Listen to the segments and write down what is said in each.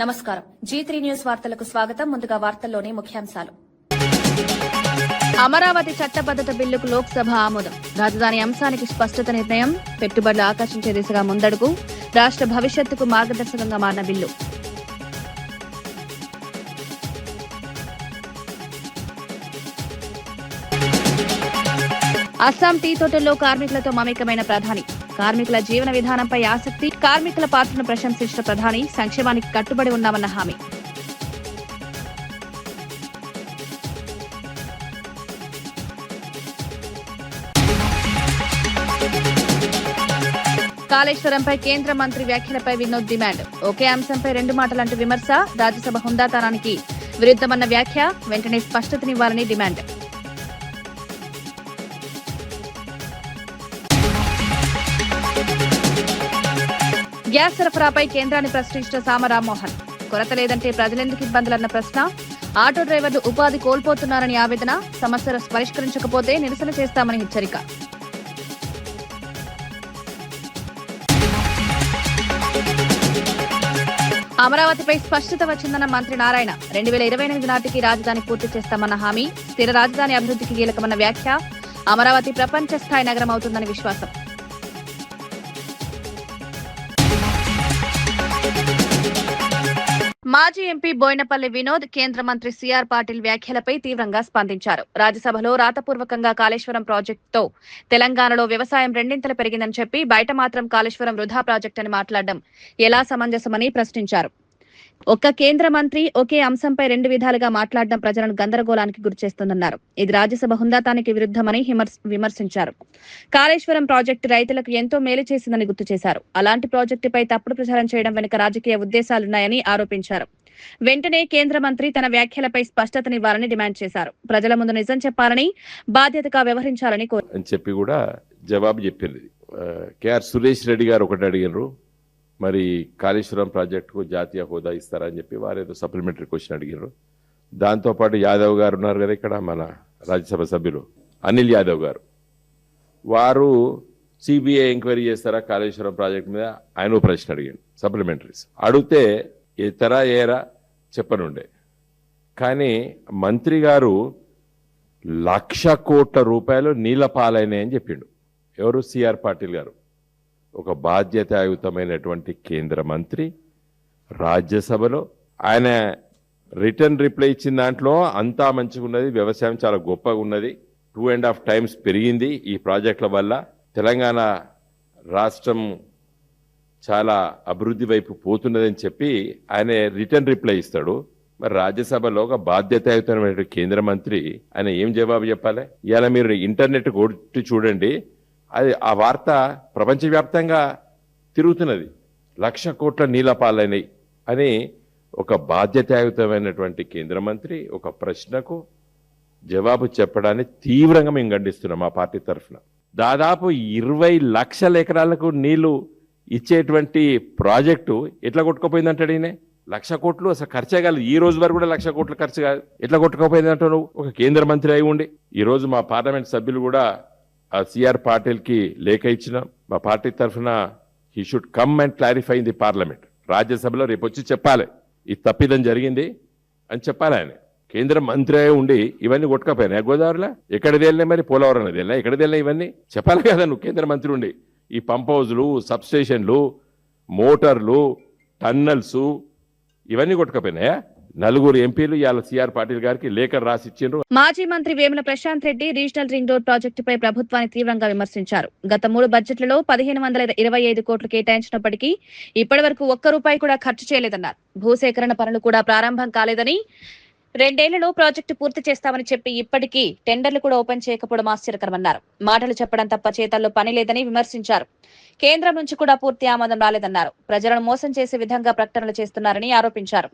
నమస్కారం. G3 news వార్తలకు స్వాగతం. ముందుగా వార్తల్లోని ముఖ్యాంశాలు. అమరావతి చట్టబద్దత బిల్లుకు లోక్సభ ఆమోదం. రాజధాని అంశానికి స్పష్టత నిర్ణయం. పెట్టుబడులు ఆకర్షించే దిశగా ముందడుగు. రాష్ట్ర భవిష్యత్తుకు మార్గదర్శకంగా మారిన బిల్లు. అస్సాం టీ తోటల్లో కార్మికులతో మమేకమైన ప్రధాని. కార్మికుల జీవన విధానంపై ఆసక్తి. కార్మికుల పాత్రను ప్రశంసించిన ప్రధాని. సంక్షేమానికి కట్టుబడి ఉన్నామన్న హామీ. కాళేశ్వరంపై కేంద్ర మంత్రి వ్యాఖ్యలపై వినోద్ డిమాండ్. ఒకే అంశంపై రెండు మాటలంటూ విమర్శ. రాజ్యసభ హుందాతనానికి విరుద్ధమన్న వ్యాఖ్య. వెంటనే స్పష్టతనివ్వాలని డిమాండ్. గ్యాస్ సరఫరాపై కేంద్రాన్ని ప్రశ్నించిన సామ రామ్మోహన్. కొరత లేదంటే ప్రజలెందుకు ఇబ్బందులన్న ప్రశ్న. ఆటో డ్రైవర్లు ఉపాధి కోల్పోతున్నారని ఆవేదన. సమస్యలు పరిష్కరించకపోతే నిరసన చేస్తామని హెచ్చరిక. అమరావతిపై స్పష్టత వచ్చిందన్న మంత్రి నారాయణ. 2028 నాటికి రాజధాని పూర్తి చేస్తామన్న హామీ. స్థిర రాజధాని అభివృద్ధికి కీలకమన్న వ్యాఖ్య. అమరావతి ప్రపంచ స్థాయి నగరం అవుతుందని విశ్వాసం. మాజీ ఎంపీ బోయినపల్లి వినోద్ కేంద్ర మంత్రి సిఆర్ పాటిల్ వ్యాఖ్యలపై తీవ్రంగా స్పందించారు. రాజ్యసభలో రాతపూర్వకంగా కాళేశ్వరం ప్రాజెక్టుతో తెలంగాణలో వ్యవసాయం రెండింతలు పెరిగిందని చెప్పి బయట మాత్రం కాళేశ్వరం వృధా ప్రాజెక్టు అని మాట్లాడడం ఎలా సమంజసమని ప్రశ్నించారు. ఒక్క కేంద్ర మంత్రి ఒకే అంశంపై రెండు విధాలుగా మాట్లాడడం ప్రజలను గందరగోళానికి గురిచేస్తుందన్నారు. ఇది రాజ్యసభ హుందాతానికి విరుద్ధమని విమర్శించారు. కాళేశ్వరం ప్రాజెక్టు రైతులకు ఎంతో మేలు చేసిందని గుర్తు చేశారు. అలాంటి ప్రాజెక్టుపై తప్పుడు ప్రచారం చేయడం వెనుక రాజకీయ ఉద్దేశాలున్నాయని ఆరోపించారు. వెంటనే కేంద్ర మంత్రి తన వ్యాఖ్యలపై స్పష్టతనివ్వాలని డిమాండ్ చేశారు. ప్రజల ముందు నిజం చెప్పాలని, బాధ్యతగా వ్యవహరించాలని చెప్పి కూడా జవాబు చెప్పింది. కేఆర్ సురేష్ రెడ్డి గారు ఒకటి అడిగారు, మరి కాళేశ్వరం ప్రాజెక్టుకు జాతీయ హోదా ఇస్తారని చెప్పి వారు ఏదో సప్లిమెంటరీ క్వశ్చన్ అడిగారు. దాంతోపాటు యాదవ్ గారు ఉన్నారు కదా ఇక్కడ, మన రాజ్యసభ సభ్యులు అనిల్ యాదవ్ గారు, వారు సిబిఐ ఎంక్వైరీ చేస్తారా కాళేశ్వరం ప్రాజెక్టు మీద ఆయన ప్రశ్న అడిగాడు. సప్లిమెంటరీస్ అడిగితే ఎతరా ఏరా చెప్పనుండే, కానీ మంత్రి గారు 1,00,000 కోట్ల రూపాయలు నీళ్ల పాలైనాయని చెప్పిండు. ఎవరు? సిఆర్ పాటిల్ గారు. ఒక బాధ్యతాయుతమైనటువంటి కేంద్ర మంత్రి రాజ్యసభలో ఆయన రిటర్న్ రిప్లై ఇచ్చిన దాంట్లో అంతా మంచిగా ఉన్నది, వ్యవసాయం చాలా గొప్పగా ఉన్నది, 2.5 times పెరిగింది ఈ ప్రాజెక్టుల వల్ల, తెలంగాణ రాష్ట్రం చాలా అభివృద్ధి వైపు పోతున్నదని చెప్పి ఆయన రిటర్న్ రిప్లై ఇస్తాడు. మరి రాజ్యసభలో ఒక బాధ్యతాయుతమైన కేంద్ర మంత్రి ఆయన ఏం జవాబు చెప్పాలి? ఇవాళ మీరు ఇంటర్నెట్ కొట్టి చూడండి, అది ఆ వార్త ప్రపంచవ్యాప్తంగా తిరుగుతున్నది. 1,00,000 కోట్ల నీళ్ల పాలైనవి అని ఒక బాధ్యతాయుతమైనటువంటి కేంద్ర మంత్రి ఒక ప్రశ్నకు జవాబు చెప్పడాన్ని తీవ్రంగా మేము ఖండిస్తున్నాం మా పార్టీ తరఫున. దాదాపు 20 లక్షల ఎకరాలకు నీళ్లు ఇచ్చేటువంటి ప్రాజెక్టు ఎట్లా కొట్టుకుపోయిందంటాడు ఈయన. 1,00,000 కోట్లు అసలు ఖర్చే కాదు. ఈ రోజు వరకు కూడా 1,00,000 కోట్లు ఖర్చు కాదు. ఎట్లా కొట్టుకుపోయింది అంటావు నువ్వు ఒక కేంద్ర మంత్రి అయి ఉండి. ఈ రోజు మా పార్లమెంట్ సభ్యులు కూడా ఆ సిఆర్ పాటిల్కి లేఖ ఇచ్చినాం. మా పార్టీ తరఫున he should come and clarify in the parliament. రాజ్యసభలో రేపు వచ్చి చెప్పాలి ఇది తప్పిదం జరిగింది అని చెప్పాలి. ఆయన కేంద్ర మంత్రి అయి ఉండి ఇవన్నీ కొట్టుకపోయినాయి. గోదావరిలో ఎక్కడిది వెళ్ళినాయి, మరి పోలవరం అనేది వెళ్ళినా ఎక్కడిది వెళ్ళినా ఇవన్నీ చెప్పాలి కదా నువ్వు కేంద్ర మంత్రి ఉండి. ఈ పంప్ హౌజ్లు, సబ్స్టేషన్లు, మోటార్లు, టన్నల్స్ ఇవన్నీ కొట్టుకపోయినాయా? 4 ఎంపీలు ఇవాళ సిఆర్ పాటిల్ గారికి లేఖ రాసిచ్చిండ్రు. మాజీ మంత్రి Vemula Prashanth Reddy regional ring road ప్రాజెక్టుపై ప్రభుత్వాన్ని తీవ్రంగా విమర్శించారు. గత 3 బడ్జెట్లలో 1,525 కోట్లు కేటాయించినప్పటికీ ఇప్పటి వరకు ఒక్క రూపాయి కూడా ఖర్చు చేయలేదన్నారు. భూసేకరణ పనులు కూడా ప్రారంభం కాలేదని, 2 ఏళ్లలో ప్రాజెక్టు పూర్తి చేస్తామని చెప్పి ఇప్పటికీ టెండర్లు కూడా ఓపెన్ చేయకపోవడం ఆశ్చర్యకరమన్నారు. మాటలు చెప్పడం తప్ప చేతల్లో పని లేదని విమర్శించారు. కేంద్రం నుంచి కూడా పూర్తి ఆమోదం రాలేదన్నారు. ప్రజలను మోసం చేసే విధంగా ప్రకటనలు చేస్తున్నారని ఆరోపించారు.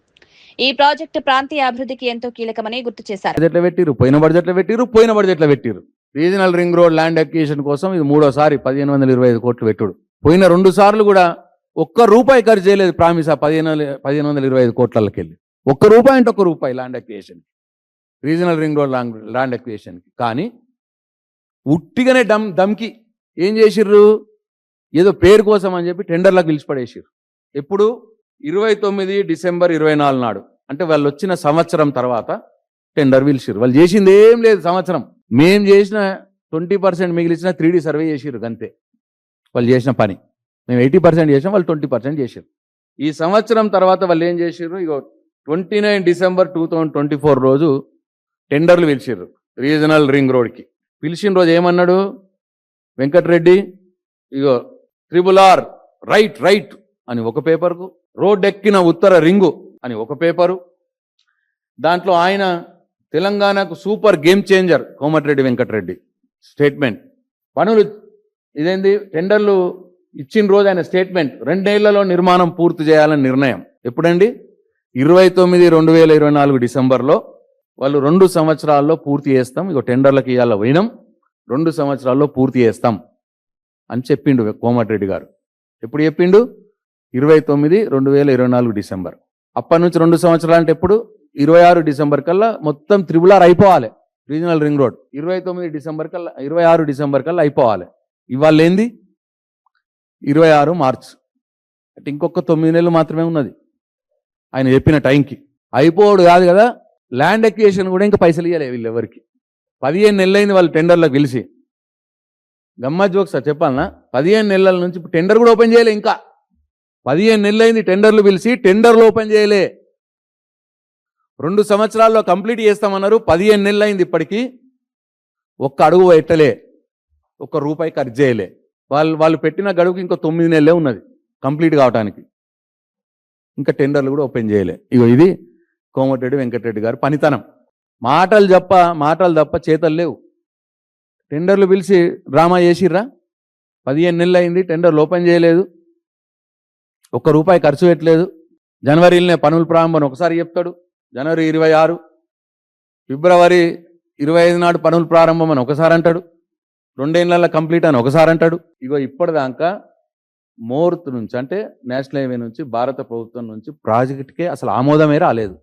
ఈ ప్రాజెక్టు ప్రాంతీయ అభివృద్ధికి ఎంతో కీలకమని గుర్తు చేశారు. పోయిన బడ్జెట్లో పెట్టిరు regional ring road land acquisition కోసం. ఇది 3వ సారి 1,525 కోట్లు పెట్టుడు. పోయిన 2 సార్లు కూడా ఒక్క రూపాయి ఖర్చు చేయలేదు. ప్రామిస్ 1,525 కోట్లకి వెళ్ళి ఒక్క రూపాయి land acquisition, regional ring road land అక్విజిషన్కి. కానీ ఉట్టిగానే దమ్కి ఏం చేసిర్రు, ఏదో పేరు కోసం అని చెప్పి టెండర్లకు పిలిచి పడేసిర్రు. ఎప్పుడు 29 డిసెంబర్ 24 నాడు అంటే వాళ్ళు వచ్చిన సంవత్సరం తర్వాత టెండర్ పిలిచిర్రు. వాళ్ళు చేసింది ఏం లేదు సంవత్సరం. మేం చేసిన 20% మిగిలిచిన 3D సర్వే చేసిర్రు అంతే. వాళ్ళు చేసిన పని మేము 80% చేసాం, వాళ్ళు 20% చేసారు. ఈ సంవత్సరం తర్వాత వాళ్ళు ఏం చేసిర్రు, ఇగో 29 డిసెంబర్ 2024 రోజు టెండర్లు పిలిచిర్రు రీజనల్ రింగ్ రోడ్కి. పిలిచిన రోజు ఏమన్నాడు వెంకటరెడ్డి, ఇగో RRR రైట్ రైట్ అని ఒక పేపర్కు, రోడ్ ఎక్కిన ఉత్తర రింగు అని ఒక పేపరు. దాంట్లో ఆయన తెలంగాణకు super game changer Komatireddy Venkat Reddy statement. పనులు ఇదేంది టెండర్లు ఇచ్చిన రోజు ఆయన స్టేట్మెంట్ 2 ఏళ్లలో నిర్మాణం పూర్తి చేయాలని నిర్ణయం. ఎప్పుడండి 29/2024 డిసెంబర్లో వాళ్ళు 2 సంవత్సరాల్లో పూర్తి చేస్తాం, ఇగో టెండర్లకు ఇవాళ పోయినాం, 2 సంవత్సరాల్లో పూర్తి చేస్తాం అని చెప్పిండు కోమటిరెడ్డి గారు. ఎప్పుడు చెప్పిండు 29/2024 డిసెంబర్. అప్పటి నుంచి 2 సంవత్సరాలు అంటే ఎప్పుడు 26 డిసెంబర్ కల్లా మొత్తం RRR అయిపోవాలి. రీజనల్ రింగ్ రోడ్ 26 డిసెంబర్ కల్లా అయిపోవాలి. ఇవాళ ఏంది 26 మార్చ్ అంటే ఇంకొక 9 నెలలు మాత్రమే ఉన్నది ఆయన చెప్పిన టైంకి. అయిపోడు కాదు కదా, ల్యాండ్ ఎక్విజిషన్ కూడా ఇంకా పైసలు ఇవ్వలే వీళ్ళు ఎవరికి. 15 నెలలైంది వాళ్ళు టెండర్లకు పిలిచి. గమ్మత్ జోక్ సార్ చెప్పాలనా, 15 నెలల నుంచి టెండర్ కూడా ఓపెన్ చేయలే. ఇంకా 15 నెలలైంది టెండర్లు పిలిచి, టెండర్లు ఓపెన్ చేయలే. 2 సంవత్సరాల్లో కంప్లీట్ చేస్తామన్నారు, 15 నెలలైంది ఇప్పటికీ ఒక్క అడుగు ఎట్టలే, ఒక్క రూపాయి ఖర్చు చేయలే. వాళ్ళు పెట్టిన గడువుకి ఇంకా 9 నెలలే ఉన్నది కంప్లీట్ కావడానికి, ఇంకా టెండర్లు కూడా ఓపెన్ చేయలే. ఇగో ఇది కోమటిరెడ్డి వెంకటరెడ్డి గారు పనితనం. మాటలు తప్ప చేతలు లేవు. టెండర్లు పిలిచి డ్రామా చేసిర్రా, 15 నెలలు అయింది టెండర్లు ఓపెన్ చేయలేదు, ఒక్క రూపాయి ఖర్చు పెట్టలేదు. జనవరిలోనే పనుల ప్రారంభం ఒకసారి చెప్తాడు, జనవరి 26, ఫిబ్రవరి 25 నాడు పనుల ప్రారంభం అని ఒకసారి అంటాడు, 2 ఏళ్లలో కంప్లీట్ అని ఒకసారి అంటాడు. ఇగో ఇప్పటిదాకా మోర్త్ నుంచి అంటే నేషనల్ హైవే నుంచి భారత ప్రభుత్వం నుంచి ప్రాజెక్టుకే అసలు ఆమోదమే రాలేదు.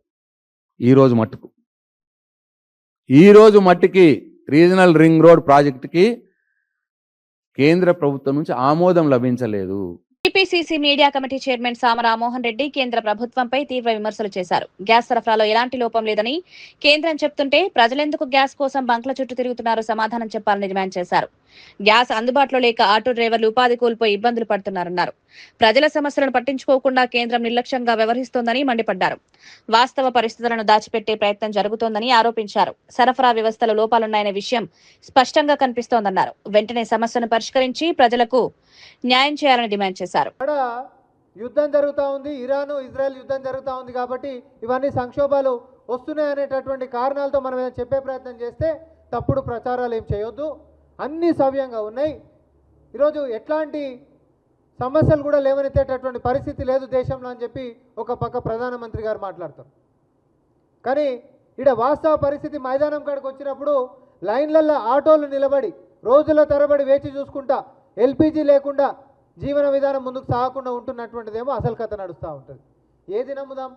ఈరోజు మట్టికి రీజనల్ రింగ్ రోడ్ ప్రాజెక్టుకి కేంద్ర ప్రభుత్వం నుంచి ఆమోదం లభించలేదు. టీపీసీసీ మీడియా కమిటీ చైర్మన్ సామ రామ్మోహన్ రెడ్డి కేంద్ర ప్రభుత్వంపై తీవ్ర విమర్శలు చేశారు. గ్యాస్ సరఫరాలో ఎలాంటి లోపం లేదని కేంద్రం చెప్తుంటే ప్రజలెందుకు గ్యాస్ కోసం బంకుల చుట్టూ తిరుగుతున్నారో సమాధానం చెప్పాలని డిమాండ్ చేశారు. గ్యాస్ అందుబాటులో లేక ఆటో డ్రైవర్లు ఉపాధి కోల్పోయి ఇబ్బందులు పడుతున్నారన్నారు. ప్రజల సమస్యలను పట్టించుకోకుండా కేంద్రం నిర్లక్ష్యంగా వ్యవహరిస్తోందని మండిపడ్డారు. వాస్తవ పరిస్థితులను దాచిపెట్టే ప్రయత్నం జరుగుతోందని ఆరోపించారు. సరఫరా వ్యవస్థలో లోపాలున్నాయనే విషయం స్పష్టంగా కనిపిస్తోందన్నారు. వెంటనే సమస్యను పరిష్కరించి ప్రజలకు న్యాయం చేయాలని డిమాండ్ చేశారు. యుద్ధం జరుగుతూ ఉంది, ఇరాన్ ఇజ్రాయెల్ యుద్ధం జరుగుతూ ఉంది కాబట్టి ఇవన్నీ సంక్షోభాలు వస్తున్నాయనేటటువంటి కారణాలతో మనం ఏదైనా చెప్పే ప్రయత్నం చేస్తే తప్పుడు ప్రచారాలు ఏం చేయొద్దు, అన్నీ సవ్యంగా ఉన్నాయి. ఈరోజు ఎట్లాంటి సమస్యలు కూడా లేవనెత్తేటటువంటి పరిస్థితి లేదు దేశంలో అని చెప్పి ఒక పక్క ప్రధానమంత్రి గారు మాట్లాడతారు. కానీ ఇక్కడ వాస్తవ పరిస్థితి మైదానం కాడికి వచ్చినప్పుడు లైన్లల్లో ఆటోలు నిలబడి రోజుల తరబడి వేచి చూసుకుంటా ఎల్పిజి లేకుండా జీవన విధానం ముందుకు సాగకుండా ఉంటున్నటువంటిదేమో అసలు కథ నడుస్తూ ఉంటుంది. ఏది నమ్ముదాం?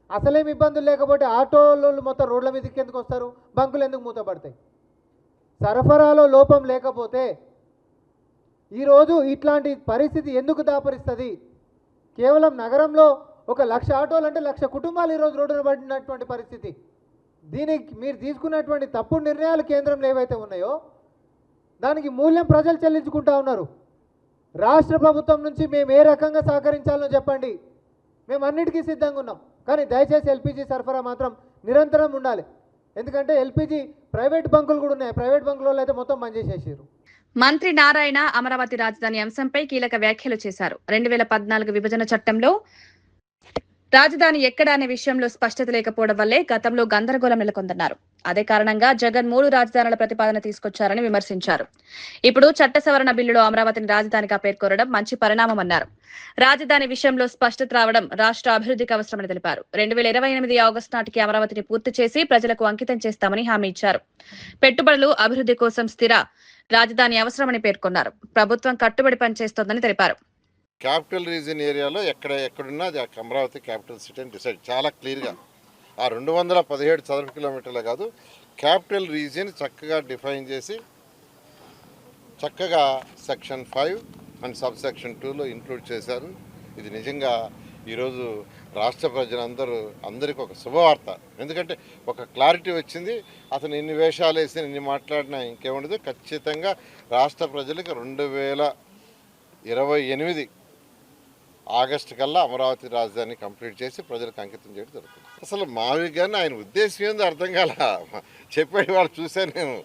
అసలేం ఇబ్బందులు లేకపోతే ఆటోలు మొత్తం రోడ్ల మీదకి ఎందుకు వస్తారు, బంకులు ఎందుకు మూతపడతాయి? సరఫరాలో లోపం లేకపోతే ఈరోజు ఇట్లాంటి పరిస్థితి ఎందుకు దాపరిస్తుంది? కేవలం నగరంలో 1,00,000 ఆటోలు అంటే 1,00,000 కుటుంబాలు ఈరోజు రోడ్డున పడినటువంటి పరిస్థితి. దీనికి మీరు తీసుకున్నటువంటి తప్పుడు నిర్ణయాలు కేంద్రంలో ఏవైతే ఉన్నాయో దానికి మూల్యం ప్రజలు చెల్లించుకుంటా ఉన్నారు. రాష్ట్ర ప్రభుత్వం నుంచి మేము ఏ రకంగా సహకరించాలో చెప్పండి, మేము అన్నిటికీ సిద్ధంగా ఉన్నాం. కానీ దయచేసి ఎల్పిజి సరఫరా మాత్రం నిరంతరం ఉండాలి. ఎందుకంటే ఎల్పిజి ప్రైవేట్ బంకులు కూడా ఉన్నాయి, ప్రైవేట్ బంకులలో అయితే మొత్తం బంద్ చేసేసారు. మంత్రి నారాయణ అమరావతి రాజధాని అంశంపై కీలక వ్యాఖ్యలు చేశారు. 2014 విభజన చట్టంలో రాజధాని ఎక్కడ అనే విషయంలో స్పష్టత లేకపోవడం వల్లే గతంలో గందరగోళం నెలకొందన్నారు. అదే కారణంగా జగన్ 3 రాజధానుల ప్రతిపాదన తీసుకొచ్చారని విమర్శించారు. ఇప్పుడు చట్ట సవరణ బిల్లులో అమరావతిని రాజధానిగా పేర్కొనడం మంచి పరిణామమన్నారు. రాజధాని విషయంలో స్పష్టత రావడం రాష్ట్ర అభివృద్ధికి అవసరమని తెలిపారు. 2028 ఆగస్టు నాటికి అమరావతిని పూర్తి చేసి ప్రజలకు అంకితం చేస్తామని హామీ ఇచ్చారు. పెట్టుబడులు అభివృద్ధి కోసం స్థిర రాజధాని అవసరమని పేర్కొన్నారు. ప్రభుత్వం కట్టుబడి పనిచేస్తోందని తెలిపారు. క్యాపిటల్ రీజన్ ఏరియాలో ఎక్కడున్నా అది అమరావతి క్యాపిటల్ సిటీ అని డిసైడ్ చాలా క్లియర్గా ఆ 217 చదరపు కిలోమీటర్లే కాదు, క్యాపిటల్ రీజియన్ చక్కగా డిఫైన్ చేసి చక్కగా సెక్షన్ 5 అండ్ సబ్ సెక్షన్ 2లో ఇంక్లూడ్ చేశారు. ఇది నిజంగా ఈరోజు రాష్ట్ర అందరికీ ఒక శుభవార్త. ఎందుకంటే ఒక క్లారిటీ వచ్చింది. అతను ఎన్ని వేషాలు వేసి ఎన్ని మాట్లాడినా ఇంకేముండదు. ఖచ్చితంగా రాష్ట్ర ప్రజలకు 2028 ఆగస్టు కల్లా అమరావతి రాజధాని కంప్లీట్ చేసి ప్రజలకు అంకితం చేయడం జరుగుతుంది. అసలు మావి కానీ ఆయన ఉద్దేశం ఏందో అర్థం కాల. చెప్పేది వాళ్ళు చూశాను, నేను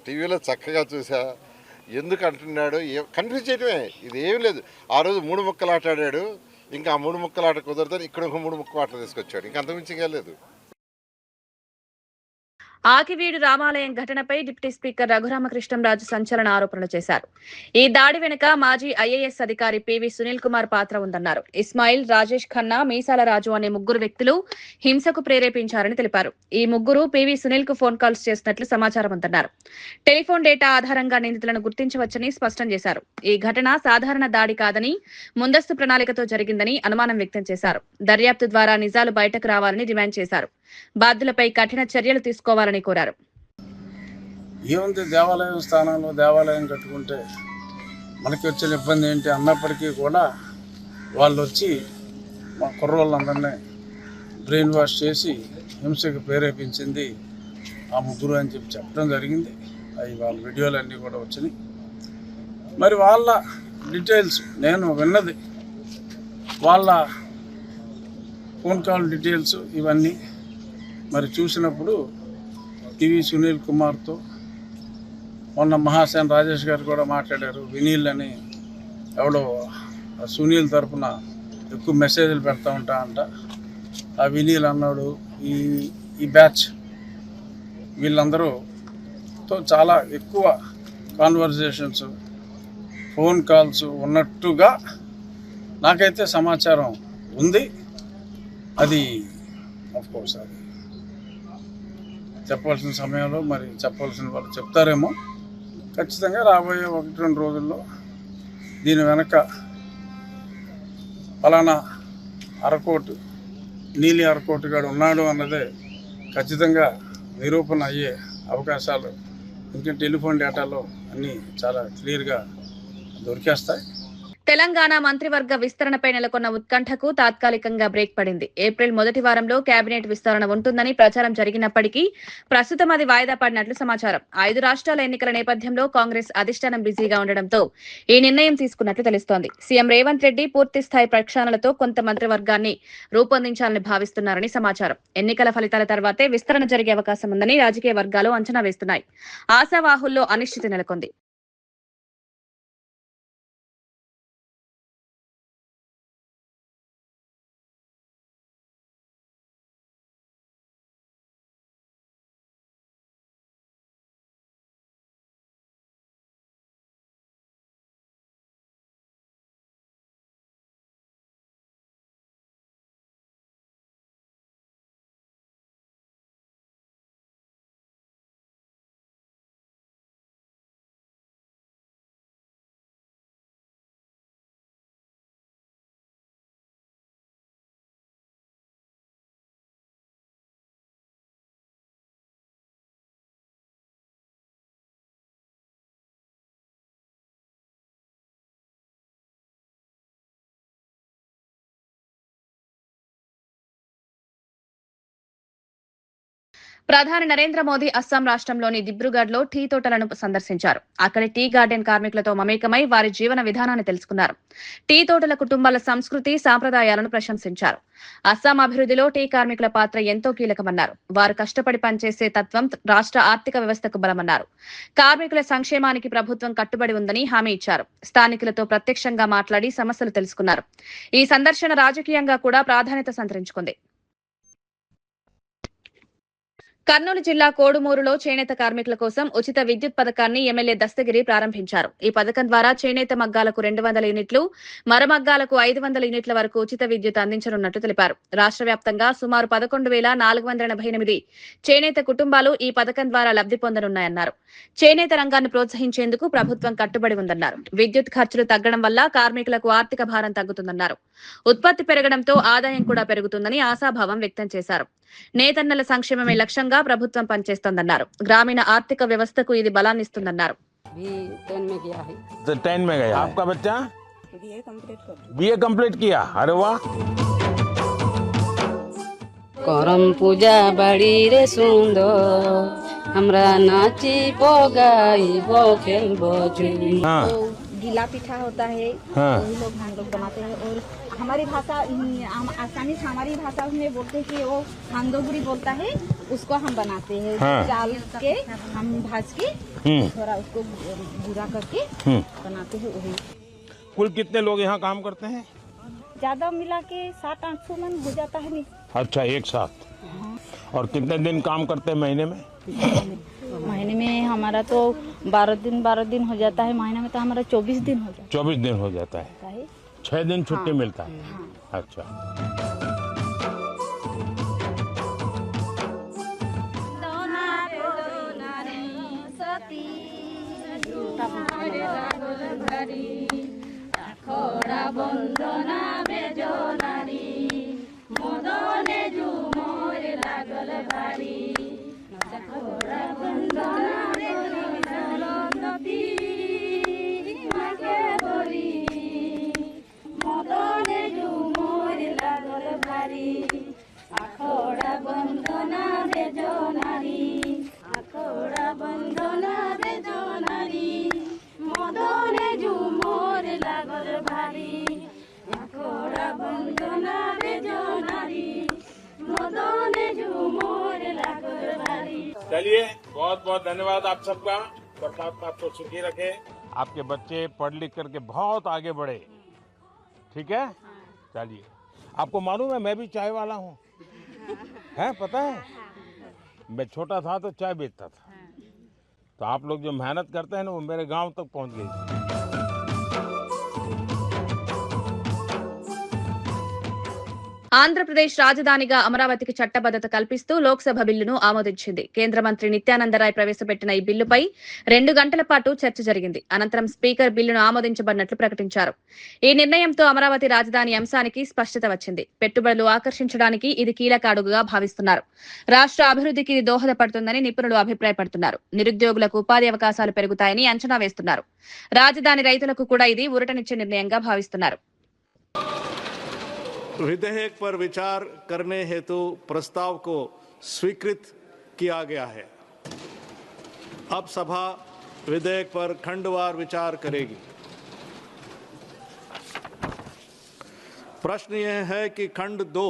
టీవీలో చక్కగా చూసా. ఎందుకు అంటున్నాడు కన్ఫ్యూజ్ చేయడమే, ఇది ఏమీ లేదు. ఆ రోజు 3 ముక్కలు ఆట ఆడాడు, ఇంకా ఆ 3 ముక్కలు ఆట కుదరదని ఇక్కడ ఒక 3 ముక్కలు ఆట తీసుకొచ్చాడు. ఇంకా అంతకుమించి లేదు. ఆకివీడు రామాలయం ఘటనపై డిప్యూటీ స్పీకర్ రఘురామకృష్ణంరాజు సంచలన ఆరోపణలు చేశారు. ఈ దాడి వెనుక మాజీ ఐఏఎస్ అధికారి పివి సునీల్ కుమార్ పాత్ర ఉందన్నారు. ఇస్మాయిల్, రాజేష్ ఖన్నా, మీసాల రాజు అనే 3 వ్యక్తులు హింసకు ప్రేరేపించారని తెలిపారు. ఈ 3 పివి సునీల్ కు ఫోన్ కాల్స్ చేసినట్లు సమాచారం ఉందన్నారు. టెలిఫోన్ డేటా ఆధారంగా నిందితులను గుర్తించవచ్చని స్పష్టం చేశారు. ఈ ఘటన సాధారణ దాడి కాదని, ముందస్తు ప్రణాళికతో జరిగిందని అనుమానం వ్యక్తం చేశారు. దర్యాప్తు ద్వారా నిజాలు బయటకు రావాలని డిమాండ్ చేశారు. బాధ్యులపై కఠిన చర్యలు తీసుకోవాలని కోరారు. ఏముంది, దేవాలయం స్థానంలో దేవాలయం కట్టుకుంటే మనకి వచ్చిన ఇబ్బంది ఏంటి అన్నప్పటికీ కూడా వాళ్ళు వచ్చి మా కుర్రోళ్ళందరినీ బ్రెయిన్ వాష్ చేసి హింసకు ప్రేరేపించింది ఆ 3 అని చెప్పడం జరిగింది. అవి వాళ్ళ వీడియోలన్నీ కూడా వచ్చినాయి. మరి వాళ్ళ డీటెయిల్స్ నేను విన్నది, వాళ్ళ ఫోన్ కాల్ డీటెయిల్స్ ఇవన్నీ మరి చూసినప్పుడు పివి సునీల్ కుమార్తో మొన్న మహాసేన్ రాజేష్ గారు కూడా మాట్లాడారు. వినీల్ అని ఎవడో సునీల్ తరఫున ఎక్కువ మెసేజ్లు పెడతా ఉంటా అంట. ఆ వినీల్ అన్నాడు ఈ బ్యాచ్ వీళ్ళందరూతో చాలా ఎక్కువ కాన్వర్జేషన్స్, ఫోన్ కాల్స్ ఉన్నట్టుగా నాకైతే సమాచారం ఉంది. అది ఆఫ్కోర్స్ అది చెప్పాల్సిన సమయంలో మరి చెప్పాల్సిన వాళ్ళు చెప్తారేమో. ఖచ్చితంగా రాబోయే 1-2 రోజుల్లో దీని వెనక ఫలానా అరకోటు నీలి అరకోటుగాడు ఉన్నాడు అన్నదే ఖచ్చితంగా నిరూపణ అయ్యే అవకాశాలు ఇంకా టెలిఫోన్ డేటాలో అన్నీ చాలా క్లియర్గా దొరికేస్తాయి. తెలంగాణ మంత్రివర్గ విస్తరణపై నెలకొన్న ఉత్కంఠకు తాత్కాలికంగా బ్రేక్ పడింది. ఏప్రిల్ మొదటి వారంలో కేబినెట్ విస్తరణ ఉంటుందని ప్రచారం జరిగినప్పటికీ ప్రస్తుతం అది వాయిదా పడినట్లు సమాచారం. 5 రాష్ట్రాల ఎన్నికల నేపథ్యంలో కాంగ్రెస్ అధిష్టానం బిజీగా ఉండడంతో ఈ నిర్ణయం తీసుకున్నట్లు తెలుస్తోంది. సీఎం రేవంత్ రెడ్డి పూర్తిస్థాయి ప్రక్షాళనలతో కొంత మంత్రివర్గాన్ని రూపొందించాలని భావిస్తున్నారని సమాచారం. ఎన్నికల ఫలితాల తర్వాతే విస్తరణ జరిగే అవకాశం ఉందని రాజకీయ వర్గాలు అంచనా వేస్తున్నాయి. ఆశావాహుల్లో అనిశ్చితి నెలకొంది. ప్రధాని నరేంద్ర మోదీ అస్సాం రాష్ట్రంలోని దిబ్రూగఢ్లో టీ తోటలను సందర్శించారు. అక్కడి టీ గార్డెన్ కార్మికులతో మమేకమై వారి జీవన విధానాన్ని తెలుసుకున్నారు. టీ తోటల కుటుంబాల సంస్కృతి, సాంప్రదాయాలను ప్రశంసించారు. అస్సాం అభివృద్ధిలో టీ కార్మికుల పాత్ర ఎంతో కీలకమన్నారు. వారు కష్టపడి పనిచేసే తత్వం రాష్ట్ర ఆర్థిక వ్యవస్థకు బలమన్నారు. కార్మికుల సంక్షేమానికి ప్రభుత్వం కట్టుబడి ఉందని హామీ ఇచ్చారు. స్థానికులతో ప్రత్యక్షంగా మాట్లాడి సమస్యలు తెలుసుకున్నారు. ఈ సందర్శన రాజకీయంగా కూడా ప్రాధాన్యత సంతరించుకుంది. కర్నూలు జిల్లా కోడుమూరులో చేనేత కార్మికుల కోసం ఉచిత విద్యుత్ పథకాన్ని ఎమ్మెల్యే దస్తగిరి ప్రారంభించారు. ఈ పథకం ద్వారా చేనేత మగ్గాలకు 200 యూనిట్లు, మరమగ్గాలకు 500 యూనిట్ల వరకు ఉచిత విద్యుత్ అందించనున్నట్లు తెలిపారు. రాష్ట్ర వ్యాప్తంగా సుమారు 11,488 చేనేత కుటుంబాలు ఈ పథకం ద్వారా లబ్ధి పొందనున్నాయన్నారు. చేనేత రంగాన్ని ప్రోత్సహించేందుకు ప్రభుత్వం కట్టుబడి ఉందన్నారు. విద్యుత్ ఖర్చులు తగ్గడం వల్ల కార్మికులకు ఆర్థిక భారం తగ్గుతుందన్నారు. ఉత్పత్తి పెరగడంతో ఆదాయం కూడా పెరుగుతుందని ఆశాభావం వ్యక్తం చేశారు. నేతన్నల సంక్షేమమే లక్ష్యంగా ప్రభుత్వం పనిచేస్తోందన్నారు. గ్రామీణ ఆర్థిక వ్యవస్థకు ఇది బలాన్నిస్తుందన్నారు. BA कंप्लीट किया। अरे वाह। करम पूजा बड़ी रे सुंदर हमरा नाची गाइबो खेलबो झूम। गीला पिठा होता है, वही लोग हम लोग बनाते हैं। और हमारी भाषा आसानी से हमारी भाषा में बोलते हैं कि वो हांदोगुरी बोलता है, उसको हम बनाते हैं। चाल के हम भाज के थोड़ा उसको भूरा करके बनाते हैं। वही कुल कितने लोग यहाँ काम करते हैं? ज्यादा मिला के 700-800 मन हो जाता है। नहीं अच्छा, एक साथ। और कितने दिन काम करते हैं महीने में? महीने में हमारा तो 12 दिन हो जाता है। महीने में तो हमारा 24 दिन हो जाता है। 24 दिन हो जाता है। 6 दिन छुट्टी मिलता है। अच्छा। चलिए, बहुत बहुत धन्यवाद आप सबका। परमात्मा आपको सुखी रखे, आपके बच्चे पढ़ लिख करके बहुत आगे बढ़े। ठीक है, चलिए। आपको मालूम है मैं भी चाय वाला हूँ, है पता है? मैं छोटा था तो चाय बेचता था। तो आप लोग जो मेहनत करते हैं ना, वो मेरे गांव तक पहुँच गई। ఆంధ్రప్రదేశ్ రాజధానిగా అమరావతికి చట్టబద్దత కల్పిస్తూ లోక్సభ బిల్లును ఆమోదించింది. కేంద్ర మంత్రి నిత్యానందరాయ్ ప్రవేశపెట్టిన ఈ బిల్లుపై 2 గంటల పాటు చర్చ జరిగింది. అనంతరం స్పీకర్ బిల్లును ఆమోదించబడినట్లు ప్రకటించారు. ఈ నిర్ణయంతో అమరావతి రాజధాని అంశానికి స్పష్టత వచ్చింది. పెట్టుబడులు ఆకర్షించడానికి ఇది కీలక అడుగుగా భావిస్తున్నారు. రాష్ట్ర అభివృద్ధికి ఇది దోహదపడుతుందని నిపుణులు అభిప్రాయపడుతున్నారు. నిరుద్యోగులకు ఉపాధి అవకాశాలు పెరుగుతాయని అంచనా వేస్తున్నారు. రాజధాని రైతులకు కూడా ఇది ఊరటనిచ్చే నిర్ణయంగా భావిస్తున్నారు. विधेयक पर विचार करने हेतु प्रस्ताव को स्वीकृत किया गया है। अब सभा विधेयक पर खंडवार विचार करेगी। प्रश्न यह है कि खंड 2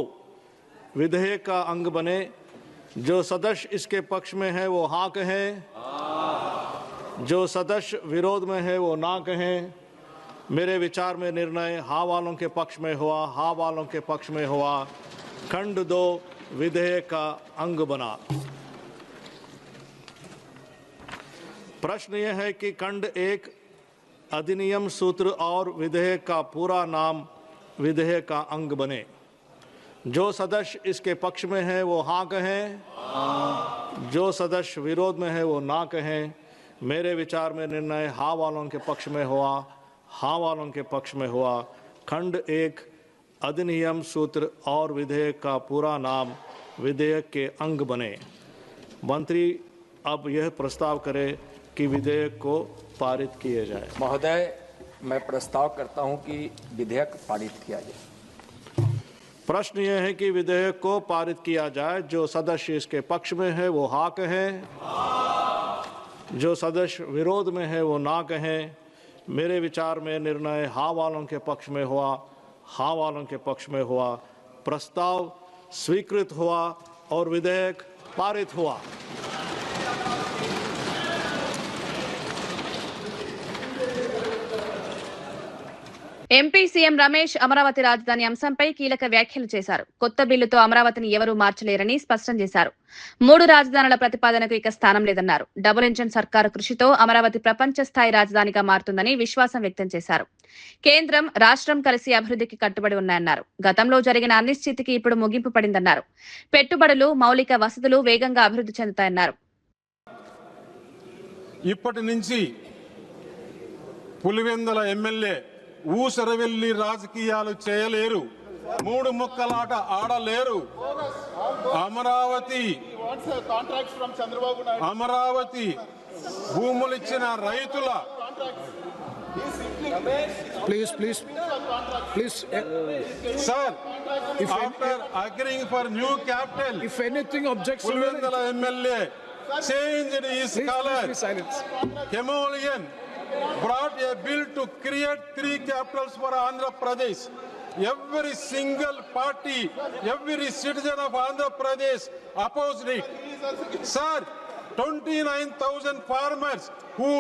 विधेयक का अंग बने। जो सदस्य इसके पक्ष में है वो हाँ कहें, जो सदस्य विरोध में है वो ना कहें। मेरे विचार में निर्णय हाँ वालों के पक्ष में हुआ, हाँ वालों के पक्ष में हुआ। खंड 2 विधेयक का अंग बना। प्रश्न यह है कि खंड 1 अधिनियम सूत्र और विधेयक का पूरा नाम विधेयक का अंग बने। जो सदस्य इसके पक्ष में है वो हाँ कहें, जो सदस्य विरोध में है वो ना कहें। मेरे विचार में निर्णय हाँ वालों के पक्ष में हुआ, हाँ वालों के पक्ष में हुआ। खंड 1 अधिनियम सूत्र और विधेयक का पूरा नाम विधेयक के अंग बने। मंत्री अब यह प्रस्ताव करे कि विधेयक को पारित किया जाए। महोदय, मैं प्रस्ताव करता हूं कि विधेयक पारित किया जाए। प्रश्न यह है कि विधेयक को पारित किया जाए। जो सदस्य इसके पक्ष में है वो हाँ कहें, जो सदस्य विरोध में है वो ना कहें। मेरे विचार में निर्णय हाँ वालों के पक्ष में हुआ, हाँ वालों के पक्ष में हुआ। प्रस्ताव स्वीकृत हुआ और विधेयक पारित हुआ। ఎంపీ సీఎం రమేష్ అమరావతి రాజధాని అంశంపై కీలక వ్యాఖ్యలు చేశారు. కొత్త బిల్లుతో అమరావతిని ఎవరూ మార్చలేరని స్పష్టం చేశారు. 3 రాజధానుల ప్రతిపాదనకు ఇక స్థానం లేదన్నారు. డబుల్ ఇంజిన్ సర్కారు కృషితో అమరావతి ప్రపంచ స్థాయి రాజధానిగా మారుతుందని విశ్వాసం వ్యక్తం చేశారు. కేంద్రం, రాష్ట్రం కలిసి అభివృద్ధికి కట్టుబడి ఉన్నాయన్నారు. గతంలో జరిగిన అనిశ్చితికి ఇప్పుడు ముగింపు పడిందన్నారు. పెట్టుబడులు, మౌలిక వసతులు వేగంగా అభివృద్ధి చెందుతాయన్నారు. ఇప్పటి నుంచి పులివెందుల ఎమ్మెల్యే ఊసరవెల్లి రాజకీయాలు చేయలేరు, 3 ముక్కలాట ఆడలేరు. అమరావతి భూములిచ్చిన రైతుల Please. Sir, after agreeing for new capital, if anything objection, Pulvendala MLA changed his color. Himalayan brought a bill to create 3 capitals for Andhra Pradesh. Every single party, every citizen of Andhra Pradesh opposed it. Sir, 29,000 farmers who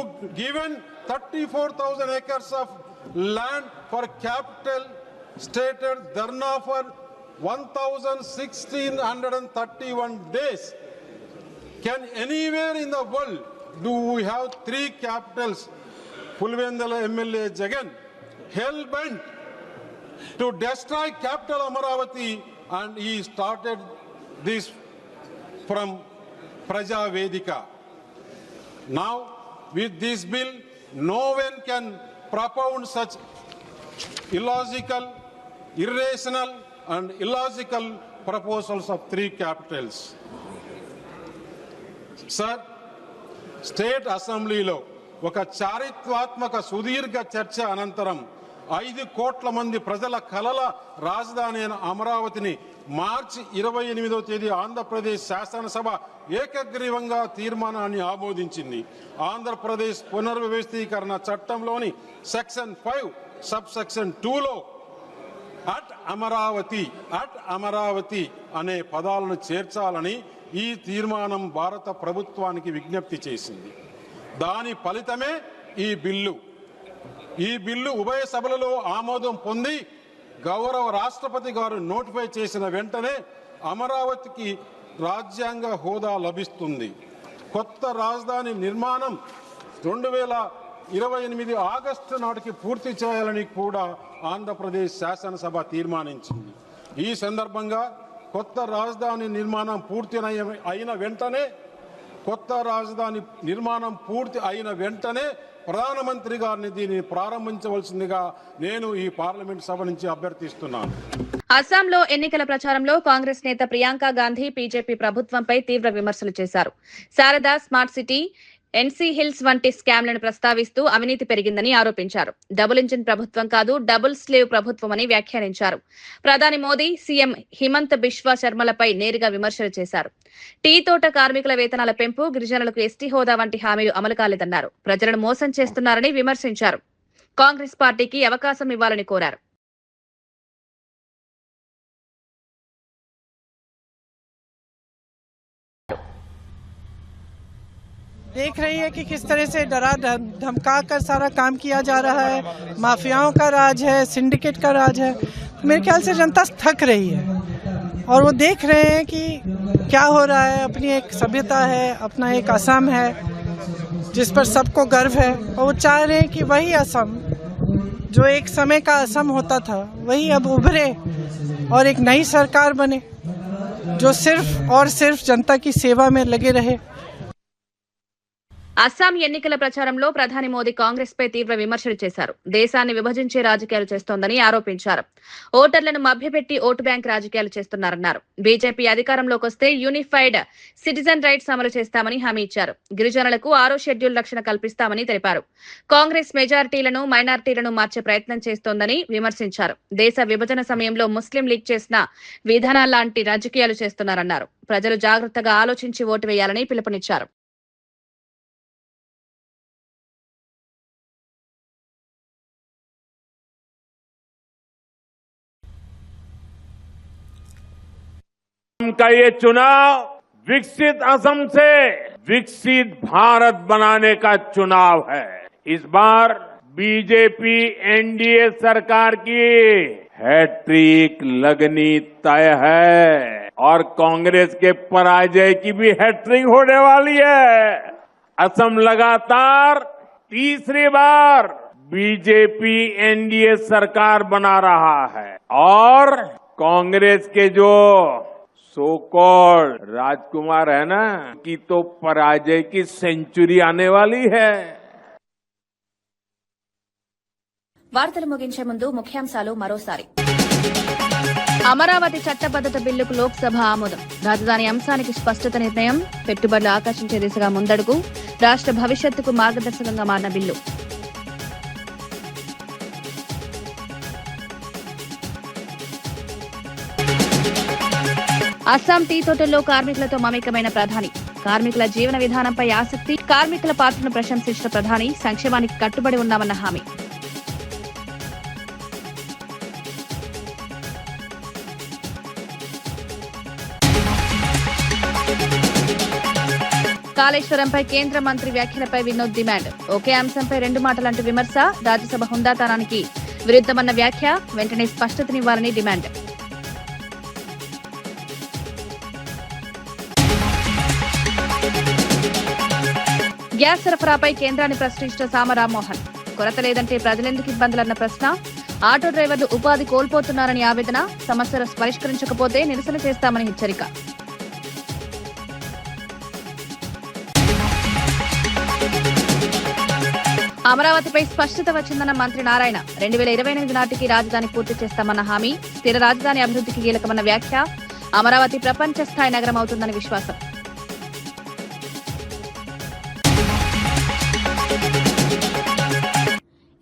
given 34,000 acres of land for capital stated dharna for 1,631 days. Can anywhere in the world do we have 3 capitals? Pulvendala MLA Jagan hell-bent to destroy capital Amaravati, and he started this from Praja Vedika. Now, with this bill, no one can propound such illogical, irrational, and illogical proposals of 3 capitals. Sir, State Assemblyలో ఒక చారిత్రాత్మక సుదీర్ఘ చర్చ అనంతరం 5 కోట్ల మంది ప్రజల కలల రాజధాని అయిన అమరావతిని మార్చి 28వ తేదీ ఆంధ్రప్రదేశ్ శాసనసభ ఏకగ్రీవంగా తీర్మానాన్ని ఆమోదించింది. ఆంధ్రప్రదేశ్ పునర్వ్యవస్థీకరణ చట్టంలోని సెక్షన్ 5 సబ్ సెక్షన్ 2లో అట్ అమరావతి అనే పదాలను చేర్చాలని ఈ తీర్మానం భారత ప్రభుత్వానికి విజ్ఞప్తి చేసింది. దాని ఫలితమే ఈ బిల్లు ఉభయ సభలలో ఆమోదం పొంది గౌరవ రాష్ట్రపతి గారు నోటిఫై చేసిన వెంటనే అమరావతికి రాజ్యాంగ హోదా లభిస్తుంది. కొత్త రాజధాని నిర్మాణం 2028 ఆగస్టు నాటికి పూర్తి చేయాలని కూడా ఆంధ్రప్రదేశ్ శాసనసభ తీర్మానించింది. ఈ సందర్భంగా కొత్త రాజధాని నిర్మాణం పూర్తి అయిన వెంటనే ప్రధానమంత్రి గారిని దీనిని ప్రారంభించవలసిందిగా నేను ఈ పార్లమెంట్ సభ నుంచి అభ్యర్థిస్తున్నాను. అస్సాంలో ఎన్నికల ప్రచారంలో కాంగ్రెస్ నేత ప్రియాంక గాంధీ బీజేపీ ప్రభుత్వంపై తీవ్ర విమర్శలు చేశారు. Sharada, smart city, NC hills వంటి స్కామ్లను ప్రస్తావిస్తూ అవినీతి పెరిగిందని ఆరోపించారు. డబుల్ ఇంజిన్ ప్రభుత్వం కాదు, డబుల్ స్లేవ్ ప్రభుత్వమని వ్యాఖ్యానించారు. ప్రధాని మోదీ, సీఎం హిమంత్ బిశ్వా శర్మలపై నేరుగా విమర్శలు చేశారు. టీ తోట కార్మికుల వేతనాల పెంపు, గిరిజనులకు ఎస్టీ హోదా వంటి హామీలు అమలు కాలేదన్నారు. ప్రజలను మోసం చేస్తున్నారని విమర్శించారు. కాంగ్రెస్ పార్టీకి అవకాశం ఇవ్వాలని కోరారు. देख रही है कि किस तरह से डरा धमका कर सारा काम किया जा रहा है। माफियाओं का राज है, सिंडिकेट का राज है। मेरे ख्याल से जनता थक रही है और वो देख रहे हैं कि क्या हो रहा है। अपनी एक सभ्यता है, अपना एक असम है जिस पर सबको गर्व है, और वो चाह रहे हैं कि वही असम जो एक समय का असम होता था वही अब उभरे और एक नई सरकार बने जो सिर्फ और सिर्फ जनता की सेवा में लगे रहे। అస్సాం ఎన్నికల ప్రచారంలో ప్రధాని మోదీ కాంగ్రెస్ పై తీవ్ర విమర్శలు చేశారు. దేశాన్ని విభజించే రాజకీయాలు చేస్తోందని ఆరోపించారు. ఓటర్లను మభ్యపెట్టి ఓటు బ్యాంక్ రాజకీయాలు చేస్తున్నారన్నారు. బీజేపీ అధికారంలోకి వస్తే యూనిఫైడ్ సిటిజన్ రైట్స్ అమలు చేస్తామని హామీ ఇచ్చారు. గిరిజనులకు 6వ షెడ్యూల్ రక్షణ కల్పిస్తామని తెలిపారు. కాంగ్రెస్ మెజారిటీలను, మైనారిటీలను మార్చే ప్రయత్నం చేస్తోందని విమర్శించారు. దేశ విభజన సమయంలో ముస్లిం లీగ్ చేసిన విధానాలాంటి రాజకీయాలు చేస్తున్నారన్నారు. ప్రజలు జాగ్రత్తగా ఆలోచించి ఓటు వేయాలని పిలుపునిచ్చారు. का ये चुनाव विकसित असम से विकसित भारत बनाने का चुनाव है। इस बार बीजेपी एनडीए सरकार की हैट्रिक लगनी तय है और कांग्रेस के पराजय की भी हैट्रिक होने वाली है। असम लगातार तीसरी बार बीजेपी एनडीए सरकार बना रहा है और कांग्रेस के जो सो कॉल्ड राजकुमार है ना, की तो पराजय की सेंचुरी आने वाली है। వార్తలు ముగించే ముందు ముఖ్యాంశాలు మరోసారి. అమరావతి చట్టబద్దత బిల్లుకు లోక్సభ ఆమోదం. రాజధాని అంశానికి స్పష్టత నిర్ణయం. పెట్టుబడులు ఆకర్షించే దిశగా ముందడుగు. రాష్ట్ర భవిష్యత్తుకు మార్గదర్శకంగా మారిన బిల్లు. అస్సాం టీ తోటల్లో కార్మికులతో మమేకమైన ప్రధాని, కార్మికుల జీవన విధానంపై ఆసక్తి, కార్మికుల పాత్రను ప్రశంసించిన ప్రధాని, సంక్షేమానికి కట్టుబడి ఉన్నామన్న హామీ. కాళేశ్వరంపై కేంద్ర మంత్రి వ్యాఖ్యలపై వినోద్ డిమాండ్. ఒకే అంశంపై రెండు మాటలంటూ విమర్శ, రాజ్యసభ హుందాతనానికి విరుద్ధమన్న వ్యాఖ్య, వెంటనే స్పష్టతనివ్వాలని డిమాండ్. గ్యాస్ సరఫరాపై కేంద్రాన్ని ప్రశ్నించిన సామ రామ్మోహన్. కొరత లేదంటే ప్రజలెందుకు ఇబ్బందులన్న ప్రశ్న, ఆటో డ్రైవర్లు ఉపాధి కోల్పోతున్నారని ఆవేదన, సమస్యలు పరిష్కరించకపోతే నిరసన చేస్తామని హెచ్చరిక. అమరావతిపై స్పష్టత వచ్చిందన్న మంత్రి నారాయణ. 2028 నాటికి రాజధాని పూర్తి చేస్తామన్న హామీ, స్థిర రాజధాని అభివృద్ధికి కీలకమన్న వ్యాఖ్య, అమరావతి ప్రపంచ స్థాయి నగరం అవుతుందని విశ్వాసం.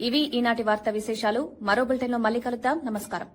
ఇవి ఈనాటి వార్తా విశేషాలు. మరో బులెటిన్లో మళ్ళీ కలుద్దాం. నమస్కారం.